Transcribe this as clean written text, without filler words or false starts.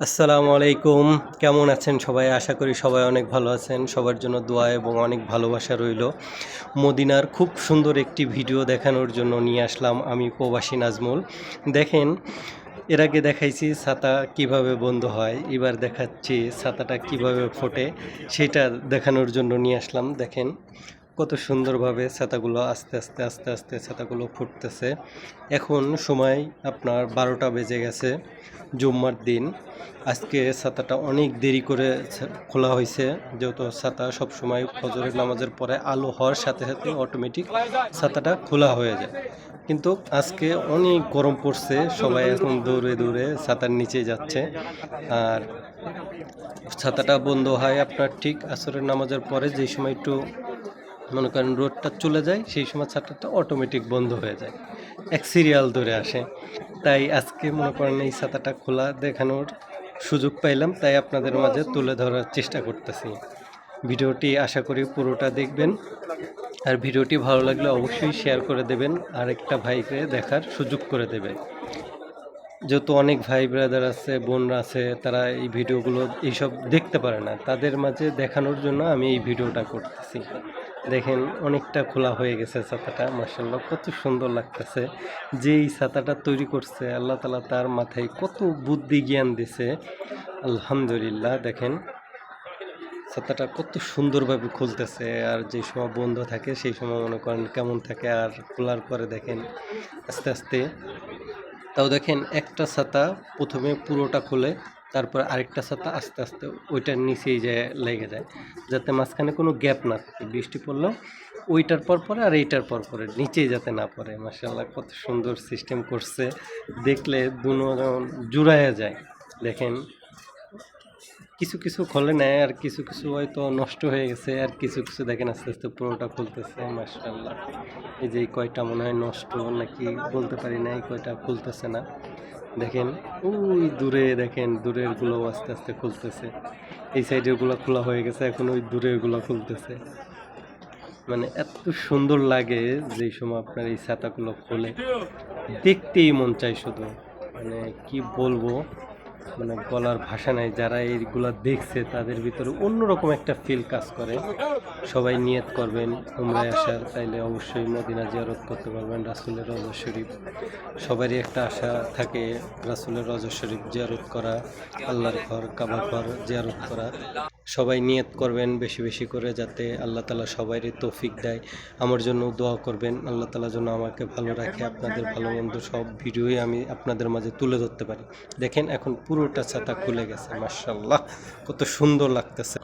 আসসালামু আলাইকুম। কেমন আছেন সবাই? আশা করি সবাই অনেক ভালো আছেন। সবার জন্য দোয়া এবং অনেক ভালোবাসা রইলো। মদিনার খুব সুন্দর একটি ভিডিও দেখানোর জন্য নিয়ে আসলাম আমি প্রবাসী নাজমুল। দেখেন, এর আগে দেখাইছি ছাতা কিভাবে বন্ধ হয়। এবার দেখাচ্ছি ছাতাটা কিভাবে ফোটে সেটা দেখানোর জন্য নিয়ে আসলাম। দেখেন কত সুন্দরভাবে ছাতাগুলো আস্তে আস্তে ছাতাগুলো ফুটতেছে। এখন সময় আপনার ১২টা বেজে গেছে, জুম্মার দিন। আজকে ছাতাটা অনেক দেরি করে খোলা হয়েছে, যেহেতু ছাতা সবসময় ফজরের নামাজের পরে আলো হওয়ার সাথে সাথে অটোমেটিক ছাতাটা খোলা হয়ে যায়। কিন্তু আজকে অনেক গরম পড়ছে, সবাই এখন দৌড়ে দৌড়ে ছাতার নিচে যাচ্ছে। আর ছাতাটা বন্ধ হয় আপনার ঠিক আসরের নামাজের পরে, যেই সময় একটু মনে করেন রোডটা চলে যায়, সেই সময় ছাতাটা অটোমেটিক বন্ধ হয়ে যায়, এক সিরিয়াল ধরে আসে। তাই আজকে মনে করেন এই ছাতাটা খোলা দেখানোর সুযোগ পাইলাম, তাই আপনাদের মাঝে তুলে ধরার চেষ্টা করতেছি। ভিডিওটি আশা করি পুরোটা দেখবেন, আর ভিডিওটি ভালো লাগলে অবশ্যই শেয়ার করে দেবেন, আর একটা ভাইকে দেখার সুযোগ করে দেবেন। যেহেতু অনেক ভাই ব্রাদার আছে, বোনরা আছে, তারা এই ভিডিওগুলো এইসব দেখতে পারে না, তাদের মাঝে দেখানোর জন্য আমি এই ভিডিওটা করতেছি। দেখেন অনেকটা খোলা হয়ে গেছে ছাতাটা, মাশাআল্লাহ কত সুন্দর লাগতেছে। যে এই ছাতাটা তৈরি করছে আল্লাহ তাআলা, তার মাথায় কত বুদ্ধি জ্ঞান দিছে, আলহামদুলিল্লাহ। দেখেন ছাতাটা কত সুন্দরভাবে খুলতেছে, আর যে সময় বন্ধ থাকে সেই সময় মনে করেন কেমন থাকে, আর খোলার পরে দেখেন আস্তে আস্তে। তাও দেখেন একটা ছাতা প্রথমে পুরোটা খুলে, তারপর আরেকটা ছাতা আস্তে আস্তে ওইটার নিচেই যায় লেগে যায়, যাতে মাঝখানে কোনো গ্যাপ না থাকে। বৃষ্টি পড়লেও ওইটার পর পরে আর এইটার পর পরে নিচেই যাতে না পড়ে। মাশাআল্লাহ কত সুন্দর সিস্টেম করছে, দেখলে দুনো জুড়াইয়া যায়। দেখেন কিছু কিছু খোলে নেয়, আর কিছু কিছু হয়তো নষ্ট হয়ে গেছে, আর কিছু কিছু দেখেন আস্তে আস্তে পুরোটা খুলতেছে। মাশাআল্লাহ, এই যে এই কয়টা মনে হয় নষ্ট নাকি বলতে পারি না, এই কয়টা খুলতেছে না। দেখেন ওই দূরে, দেখেন দূরের গুলো আস্তে আস্তে খুলতেছে, এই সাইডের গুলো খোলা হয়ে গেছে, এখন ওই দূরের গুলো খুলতেছে। মানে এত সুন্দর লাগে যেই সময় আপনার এই ছাতাগুলো খোলে, দেখতেই মন চাই শুধু। মানে কি বলবো, মানে বলার ভাষা নাই। যারা এইগুলা দেখছে তাদের ভিতরে অন্যরকম একটা ফিল কাজ করে। সবাই নিয়ত করবেন উমরায় আসার, তাইলে অবশ্যই মদিনা জিয়ারত করতে পারবেন, রাসূলের রওজা শরীফ। সবারই একটা আশা থাকে রাসূলের রওজা শরীফ জিয়ারত করা, আল্লাহর ঘর কাবা ঘর জিয়ারত করা। সবাই নিয়ত করবেন বেশি বেশি করে, যাতে আল্লাহ তাআলা সবাইরই তৌফিক দেয়। আমার জন্য দোয়া করবেন, আল্লাহ তাআলা যেন আমাকে ভালো রাখে, আপনাদের ভালো মন্দ সব ভিডিওই আমি আপনাদের মাঝে তুলে ধরতে পারি। দেখেন এখন পুরোটা ছাতা খুলে গেছে, মাশাআল্লাহ কত সুন্দর লাগতেছে।